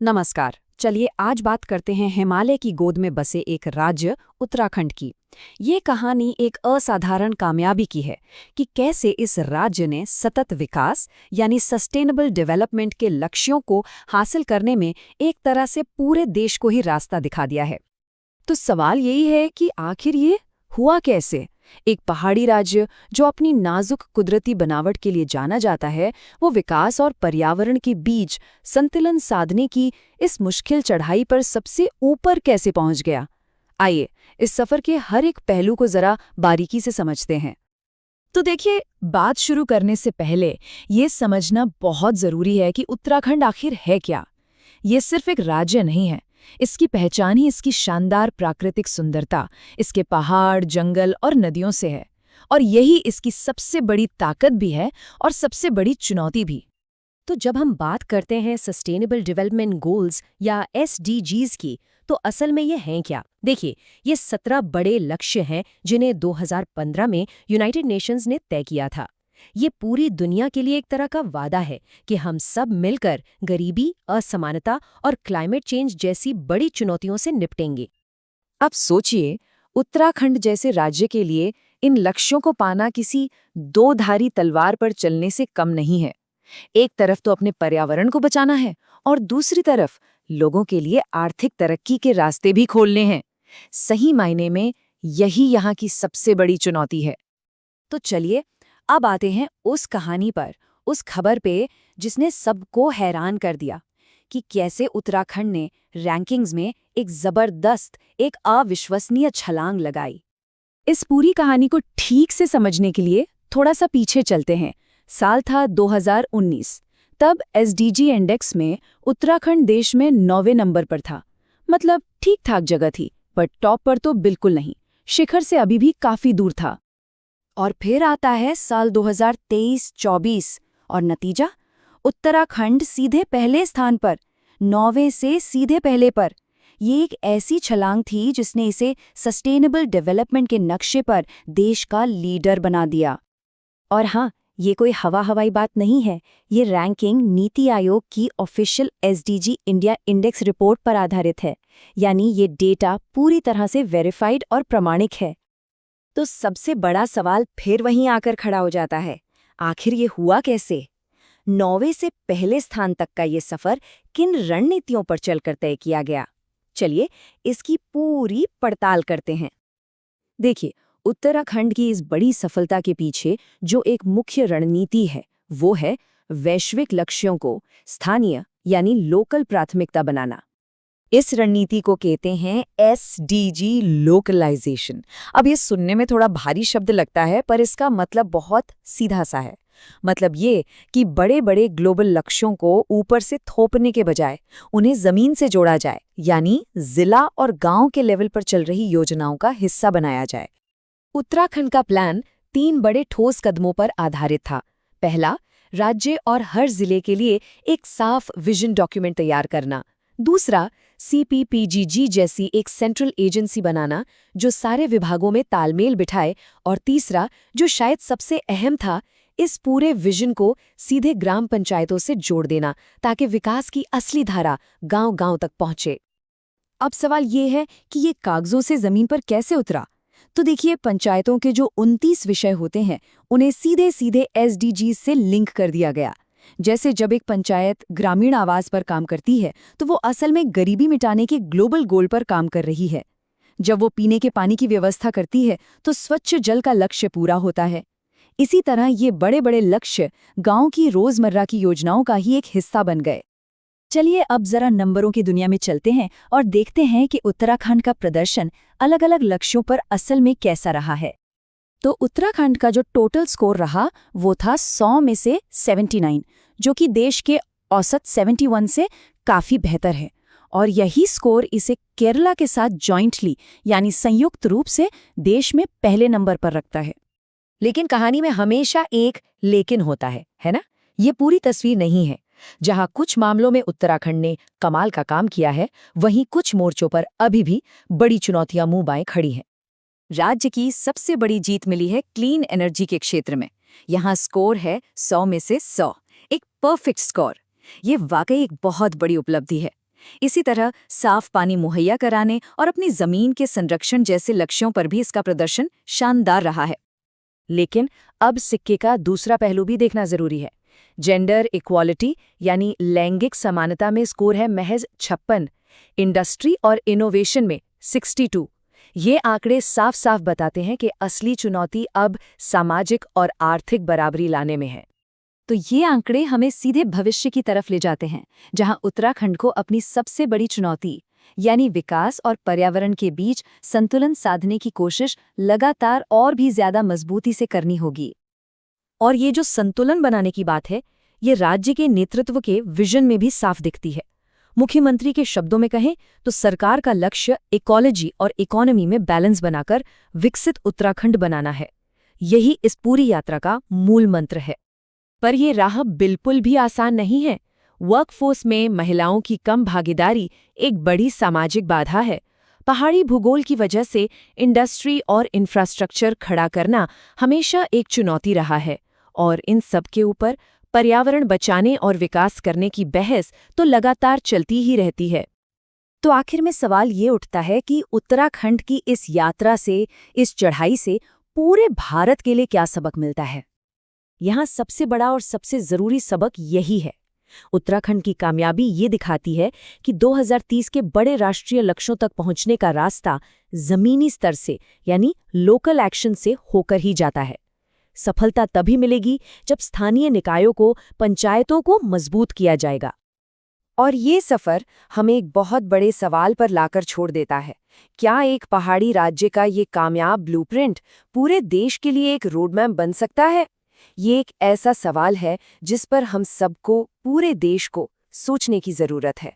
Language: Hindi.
नमस्कार। चलिए आज बात करते हैं हिमालय की गोद में बसे एक राज्य उत्तराखंड की। ये कहानी एक असाधारण कामयाबी की है कि कैसे इस राज्य ने सतत विकास यानी सस्टेनेबल डेवलपमेंट के लक्ष्यों को हासिल करने में एक तरह से पूरे देश को ही रास्ता दिखा दिया है। तो सवाल यही है कि आखिर ये हुआ कैसे? एक पहाड़ी राज्य जो अपनी नाजुक कुदरती बनावट के लिए जाना जाता है, वो विकास और पर्यावरण के बीच संतुलन साधने की इस मुश्किल चढ़ाई पर सबसे ऊपर कैसे पहुंच गया? आइए इस सफर के हर एक पहलू को जरा बारीकी से समझते हैं। तो देखिए, बात शुरू करने से पहले ये समझना बहुत जरूरी है कि उत्तराखंड आखिर है क्या। ये सिर्फ एक राज्य नहीं है। इसकी पहचान ही इसकी शानदार प्राकृतिक सुंदरता, इसके पहाड़, जंगल और नदियों से है। और यही इसकी सबसे बड़ी ताकत भी है और सबसे बड़ी चुनौती भी। तो जब हम बात करते हैं सस्टेनेबल डेवलपमेंट गोल्स या एसडीजीज की, तो असल में ये हैं क्या? देखिए, ये 17 बड़े लक्ष्य हैं जिन्हें 2015 में यूनाइटेड नेशंस ने तय किया था। ये पूरी दुनिया के लिए एक तरह का वादा है कि हम सब मिलकर गरीबी, असमानता और क्लाइमेट चेंज जैसी बड़ी चुनौतियों से निपटेंगे। अब सोचिए, उत्तराखंड जैसे राज्य के लिए इन लक्ष्यों को पाना किसी दो-धारी तलवार पर चलने से कम नहीं है। एक तरफ तो अपने पर्यावरण को बचाना है और दूसरी तरफ लोगों के लिए आर्थिक तरक्की के रास्ते भी खोलने हैं। सही मायने में यही यहाँ की सबसे बड़ी चुनौती है। तो चलिए अब आते हैं उस कहानी पर, उस खबर पे जिसने सबको हैरान कर दिया कि कैसे उत्तराखंड ने रैंकिंग्स में एक जबरदस्त, एक अविश्वसनीय छलांग लगाई। इस पूरी कहानी को ठीक से समझने के लिए थोड़ा सा पीछे चलते हैं। साल था 2019। तब एसडीजी इंडेक्स में उत्तराखंड देश में 9वें नंबर पर था। मतलब ठीक ठाक जगह थी, पर टॉप पर तो बिल्कुल नहीं। शिखर से अभी भी काफी दूर था। और फिर आता है साल 2023-24 और नतीजा, उत्तराखंड सीधे पहले स्थान पर, 9वें से सीधे पहले पर। ये एक ऐसी छलांग थी जिसने इसे सस्टेनेबल डेवलपमेंट के नक्शे पर देश का लीडर बना दिया। और हाँ, ये कोई हवाई बात नहीं है। ये रैंकिंग नीति आयोग की official SDG India index report पर आधारित है, यानी ये डेटा पूरी तरह से वेरीफाइड और प्रमाणिक है। तो सबसे बड़ा सवाल फिर वहीं आकर खड़ा हो जाता है, आखिर ये हुआ कैसे? 9वें से पहले स्थान तक का ये सफर किन रणनीतियों पर चलकर तय किया गया? चलिए इसकी पूरी पड़ताल करते हैं। देखिए, उत्तराखंड की इस बड़ी सफलता के पीछे जो एक मुख्य रणनीति है, वो है वैश्विक लक्ष्यों को स्थानीय यानी लोकल प्राथमिकता बनाना। इस रणनीति को कहते हैं एसडीजी लोकलाइजेशन। अब ये सुनने में थोड़ा भारी शब्द लगता है, पर इसका मतलब बहुत सीधा सा है। मतलब ये कि बड़े बड़े ग्लोबल लक्ष्यों को ऊपर से थोपने के बजाय उन्हें जमीन से जोड़ा जाए, यानी जिला और गांव के लेवल पर चल रही योजनाओं का हिस्सा बनाया जाए। उत्तराखंड का प्लान 3 बड़े ठोस कदमों पर आधारित था। पहला, राज्य और हर जिले के लिए एक साफ विजन डॉक्यूमेंट तैयार करना। दूसरा, सीपीपीजीजी जैसी एक सेंट्रल एजेंसी बनाना जो सारे विभागों में तालमेल बिठाए। और तीसरा, जो शायद सबसे अहम था, इस पूरे विजन को सीधे ग्राम पंचायतों से जोड़ देना ताकि विकास की असली धारा गांव-गांव तक पहुंचे। अब सवाल ये है कि ये कागजों से जमीन पर कैसे उतरा? तो देखिए, पंचायतों के जो 29 विषय होते हैं, उन्हें सीधे सीधे एसडीजी से लिंक कर दिया गया। जैसे जब एक पंचायत ग्रामीण आवास पर काम करती है, तो वो असल में गरीबी मिटाने के ग्लोबल गोल पर काम कर रही है। जब वो पीने के पानी की व्यवस्था करती है, तो स्वच्छ जल का लक्ष्य पूरा होता है। इसी तरह ये बड़े बड़े लक्ष्य गांव की रोजमर्रा की योजनाओं का ही एक हिस्सा बन गए। चलिए अब जरा नंबरों की दुनिया में चलते हैं और देखते हैं कि उत्तराखंड का प्रदर्शन अलग अलग लक्ष्यों पर असल में कैसा रहा है। तो उत्तराखंड का जो टोटल स्कोर रहा, वो था 100 में से 79, जो कि देश के औसत 71 से काफ़ी बेहतर है। और यही स्कोर इसे केरला के साथ जॉइंटली यानी संयुक्त रूप से देश में पहले नंबर पर रखता है। लेकिन कहानी में हमेशा एक लेकिन होता है ना? ये पूरी तस्वीर नहीं है। जहां कुछ मामलों में उत्तराखंड ने कमाल का काम किया है, वहीं कुछ मोर्चों पर अभी भी बड़ी चुनौतियां मुंह बाएं खड़ी हैं। राज्य की सबसे बड़ी जीत मिली है क्लीन एनर्जी के क्षेत्र में। यहाँ स्कोर है 100 में से 100, एक परफेक्ट स्कोर। ये वाकई एक बहुत बड़ी उपलब्धि है। इसी तरह साफ पानी मुहैया कराने और अपनी जमीन के संरक्षण जैसे लक्ष्यों पर भी इसका प्रदर्शन शानदार रहा है। लेकिन अब सिक्के का दूसरा पहलू भी देखना जरूरी है। जेंडर इक्वालिटी यानी लैंगिक समानता में स्कोर है महज 56, इंडस्ट्री और इनोवेशन में 62। ये आंकड़े साफ साफ बताते हैं कि असली चुनौती अब सामाजिक और आर्थिक बराबरी लाने में है। तो ये आंकड़े हमें सीधे भविष्य की तरफ ले जाते हैं, जहां उत्तराखंड को अपनी सबसे बड़ी चुनौती यानी विकास और पर्यावरण के बीच संतुलन साधने की कोशिश लगातार और भी ज्यादा मजबूती से करनी होगी। और ये जो संतुलन बनाने की बात है, ये राज्य के नेतृत्व के विजन में भी साफ दिखती है। मुख्यमंत्री के शब्दों में कहें तो सरकार का लक्ष्य इकोलॉजी और इकोनॉमी में बैलेंस बनाकर विकसित उत्तराखंड बनाना है। यही इस पूरी यात्रा का मूल मंत्र है। पर यह राह बिल्कुल भी आसान नहीं है। वर्कफोर्स में महिलाओं की कम भागीदारी एक बड़ी सामाजिक बाधा है। पहाड़ी भूगोल की वजह से इंडस्ट्री और इंफ्रास्ट्रक्चर खड़ा करना हमेशा एक चुनौती रहा है, और इन सब के ऊपर पर्यावरण बचाने और विकास करने की बहस तो लगातार चलती ही रहती है। तो आखिर में सवाल ये उठता है कि उत्तराखंड की इस यात्रा से, इस चढ़ाई से पूरे भारत के लिए क्या सबक मिलता है? यहाँ सबसे बड़ा और सबसे जरूरी सबक यही है। उत्तराखंड की कामयाबी ये दिखाती है कि 2030 के बड़े राष्ट्रीय लक्ष्यों तक पहुंचने का रास्ता जमीनी स्तर से यानी लोकल एक्शन से होकर ही जाता है। सफलता तभी मिलेगी जब स्थानीय निकायों को, पंचायतों को मजबूत किया जाएगा। और ये सफर हमें एक बहुत बड़े सवाल पर लाकर छोड़ देता है। क्या एक पहाड़ी राज्य का ये कामयाब ब्लूप्रिंट पूरे देश के लिए एक रोडमैप बन सकता है? ये एक ऐसा सवाल है जिस पर हम सबको, पूरे देश को सोचने की जरूरत है।